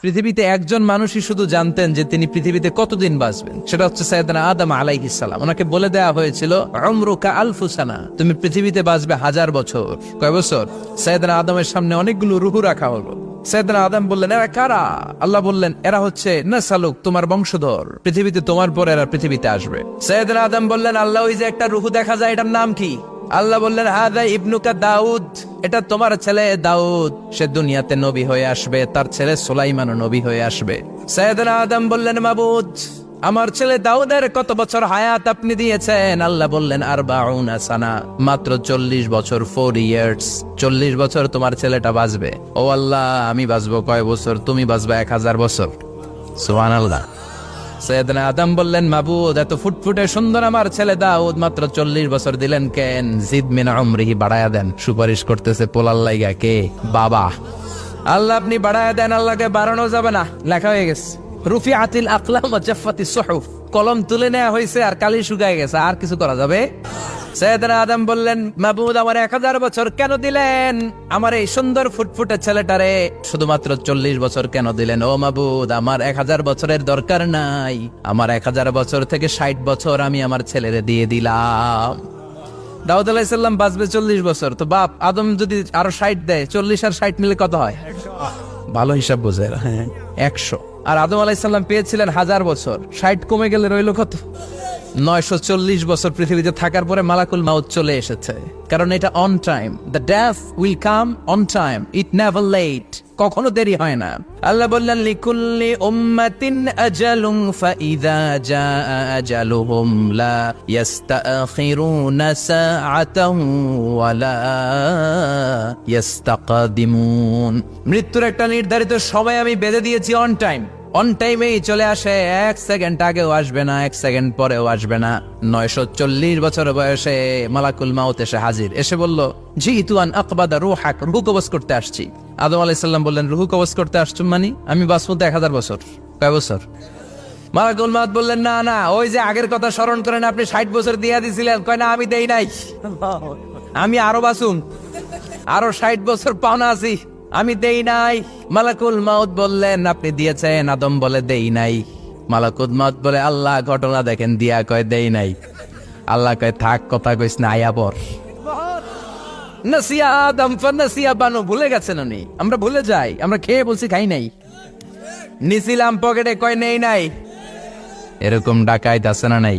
পৃথিবীতে একজন মানুষই শুধু জানতেন যে তিনি পৃথিবীতে কতদিন বাঁচবেন, সেটা হচ্ছে সাইয়েদনা আদম আলাইহিস সালাম। ওনাকে বলে দেওয়া হয়েছিল উমরুকা আলফু সানা, তুমি পৃথিবীতে বাঁচবে 1000 বছর। কয় বছর? সাইয়েদনা আদমের সামনে অনেকগুলো রূহ রাখা হলো। সাইয়েদনা আদম বললেন, এরা কারা? আল্লাহ বললেন, এরা হচ্ছে নাসালুক, তোমার বংশধর, পৃথিবীতে তোমার পর এরা পৃথিবীতে আসবে। সাইয়েদনা আদম বললেন, আল্লাহ ওই যে একটা রূহ দেখা যায়, এটার নাম কি? আল্লাহ বললেন, হাদা ইবনুকা দাউদ, এটা তোমার ছেলে দাউদ, সে দুনিয়াতে নবী হয়ে আসবে, তার ছেলে সুলাইমানও নবী হয়ে আসবে। সাইয়েদনা আদম বললেন, মাবুদ, আমার ছেলে দাউদের কত বছর হায়াত আপনি দিয়েছেন? আল্লাহ বললেন, 40 সানা, মাত্র 40 বছর, 4 ইয়ার্স, 40 বছর তোমার ছেলেটা বাঁচবে। ও আল্লাহ, আমি বাঁচবো কয় বছর? তুমি বাঁচবে 1000 বছর। সুবহানাল্লাহ। সাইয়েদনা আদম বললেন, মাবুদ, এত ফুটফুটে সুন্দর আমার ছেলে দাউদ, মাত্র 40 বছর দিলেন কেন? জিদ মিন উমরিহি, বাড়ায়া দেন। সুপারিশ করতেছে পোলার লাইগা কে? বাবা। আল্লাহ আপনি বাড়ায়া দেন, আল্লাহকে বাড়ানো যাবে না। লেখা হয়ে গেছে, রুফিআতিল আকলাম ওয়া জাফফাতিস সুহুফ, কলম তুলে নেওয়া হয়েছে আর কালি শুকায় গেছে, আর কিছু করা যাবে? সাইয়েদনা আদম বললেন, মাবুদ, আমার 1000 বছর কেন দিলেন? আমার এই সুন্দর ফুটফুটে ছেলেটারে শুধুমাত্র 40 বছর কেন দিলেন? ও মাবুদ, আমার 1000 বছরের দরকার নাই, আমার 1000 বছর থেকে 60 বছর আমি আমার ছেলেরে দিয়ে দিলাম। দাউদ আলাইহিস সালাম বাঁচবে 40 বছর, তো বাপ আদম যদি আরো 60 দেয়, 40 আর 60 মিলে কত হয়? ভালো হিসাব বোঝে, 100। আর আদম আলাইহিস সালাম পেয়েছিলেন 1000 বছর, 60 কমে গেলে রইল কত? 940 বছর পৃথিবীতে থাকার পরে মালাকুল মাউত চলে এসেছে, কারণ এটা on time. The death will come on time, it never late, কখনো দেরি হয় না। আল্লাহ বললেন, লিকুল্লি উম্মাতিন আজালুন ফাইযা জাআ আজালুহুম লা ইস্তাখিরুনা সাআতান ওয়া লা ইস্তাকদিমুন। মৃত্যুর একটা নির্ধারিত সময় আমি বেঁধে দিয়েছি, অন টাইম, অন টাইমেই চলে আসে, 1 সেকেন্ড আগেও আসবে না, 1 সেকেন্ড পরেও আসবে না। 940 বছর বয়সে মালাকুল মাউত এসে হাজির, এসে বলল, জিতু আন আকবাদা রূহাক, রূহ কবজ করতে আসছি। আদম আলাইহিস সালাম বললেন, রূহ কবজ করতে আসছো মানে? আমি বাঁচবো 1000 বছর। কয় বছর? মালাকুল মাউত বললেন, না না, ওই যে আগের কথা স্মরণ করেন, আপনি 60 বছর দিয়া দিছিলেন। কয় না, আমি দেই নাই, আমি আরো বাঁচুম, আরো 60 বছর পাওনা আছি, আমি দেই নাই। মালাকুল মাউত বললেন, আপনি দিয়েছেন। আদম বলে, দেই নাই। মালাকুল মাউত বলে, আল্লাহ ঘটনা দেখেন, দিয়া কয় দেই নাই। আল্লাহ কয়, থাক, কথা কইস না, আয়া পর। নাসিয়া আদম ফানাসিয়া বানু, ভুলে গেছেন উনি। আমরা ভুলে যাই, আমরা খেয়ে বলছি খাই নাই, নিছিলাম পকেটে, কয় নেই নাই। এরকম ডাকাইত আছে না নাই?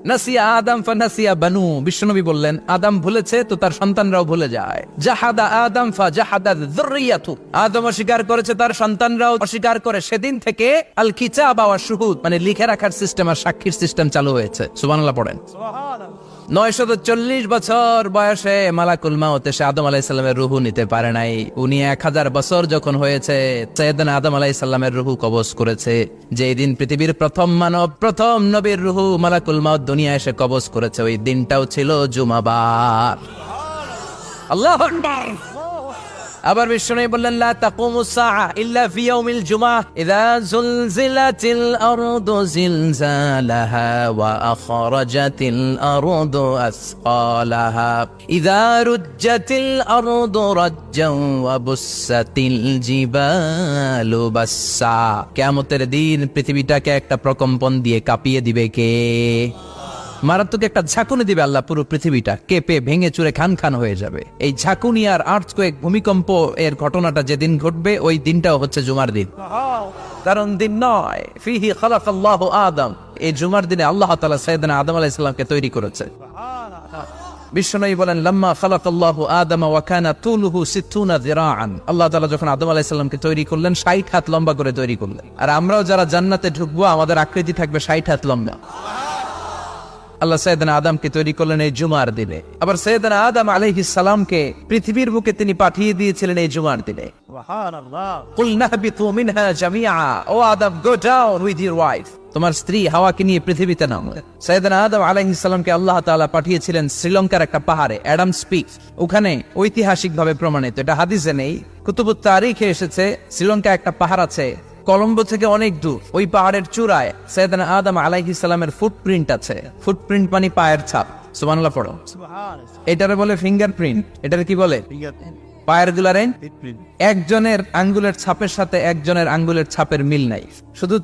নাসিয়া আদম ফানাসিয়া বানু, বিশ্বনবী বললেন, আদম ভুলেছে তো তার সন্তানরাও ভুলে যায়। জাহাদা আদম ফাজাহাদা যুররিয়াতু, আদম অস্বীকার করেছে, তার সন্তানরাও অস্বীকার করে। সেদিন থেকে আল কিতাব ওয়া শুহুদ, মানে লিখে রাখার সিস্টেম আর সাক্ষীর সিস্টেম চালু হয়েছে। সুবহানাল্লাহ পড়েন। 940 বছর বয়সে মালাকুল মাউত এসে আদম আলাইহিস সালামের রূহ নিতে পারে নাই। উনি 1000 বছর যখন হয়েছে, সাইয়েদনা আদম আলাইহিস সালামের রূহ কবজ করেছে। যেই দিন পৃথিবীর প্রথম মানব, প্রথম নবীর রূহ মালাকুল মাউত দুনিয়া এসে কবজ করেছে, ওই দিনটাও ছিল জুমাবার। আল্লাহু আকবার। আবার বিষ্ণু বললেন, লা তাকুমুস সাআ ইল্লা ফি ইয়াউমিল জুমআহ, ইযা যুলজিলাতিল আরদু জিলজালাহা ওয়া আখরাজাতিল আরদু আসকালাহা, ইযা রুজ্জাতিল আরদু রাজ্জান ওয়া বুসাতিল জিবালু বাসসা। কিয়ামতের দিন পৃথিবীটাকে একটা প্রকম্পন দিয়ে কাঁপিয়ে দিবে কে? মারাত্মক একটা ঝাঁকুনি দিবে আল্লাহ, পুরো পৃথিবীটা কেঁপে ভেঙে চুরে খান খান হয়ে যাবে। এই ঝাঁকুনি আর আর্থকোয়েক, ভূমিকম্প এর ঘটনাটা যেদিন ঘটবে, ওই দিনটাও হচ্ছে জুমার দিন। কারণ দিন নয়, ফিহি খালাকাল্লাহু আদম, এই জুমার দিনে আল্লাহ তাআলা সাইয়েদনা আদম আলাইহিস সালামকে তৈরি করেছে। বিশ্বনবী বলেন, লাম্মা খালাকাল্লাহু আদম ওয়া কানা তুলুহু 60 যিরাআন, আল্লাহ তাআলা যখন আদম আলাইহিস সালামকে তৈরি করলেন, 60 হাত লম্বা করে তৈরি করলেন। আর আমরাও যারা জান্নাতে ঢুকবো, আমাদের আকৃতি থাকবে 60 হাত লম্বা। আল্লাহ সাইয়েদনা আদমকে তৈরি করলেন এই জুমার দিনে। আবার সাইয়েদনা আদম আলাইহিস সালামকে পৃথিবীর বুকে তিনি পাঠিয়ে দিয়েছিলেন এই জুমার দিনে। সুবহানাল্লাহ। কুল নাহবিতু মিনহা জামিআ, ও Adam, go down with your wife, তোমার স্ত্রী হাওয়াকে নিয়ে পৃথিবীতে নামো। সাইয়েদনা আদম আলাইহিস সালামকে আল্লাহ তাআলা পাঠিয়েছিলেন শ্রীলঙ্কার একটা পাহাড়ে, অ্যাডামস পিক। ওখানে ঐতিহাসিকভাবে প্রমাণিত, এটা হাদিসে নেই, কুতুবুত তারিখে এসেছে। শ্রীলঙ্কা একটা পাহাড় আছে, কলম্বো থেকে অনেক দূর। ওই পাহাড়ের চূড়ায় সাইয়েদনা আদম আলাইহিস সালামের ফুটপ্রিন্ট আছে। ফুটপ্রিন্ট মানে পায়ের ছাপ। সুবহানাল্লাহ পড়ো। এটারে বলে ফিঙ্গারপ্রিন্ট। এটারে কি বলে? পায়ের গুলার একজনের আঙ্গুলের ছাপের সাথে একজনের আঙ্গুলের ছাপের মিল নাই, শুধু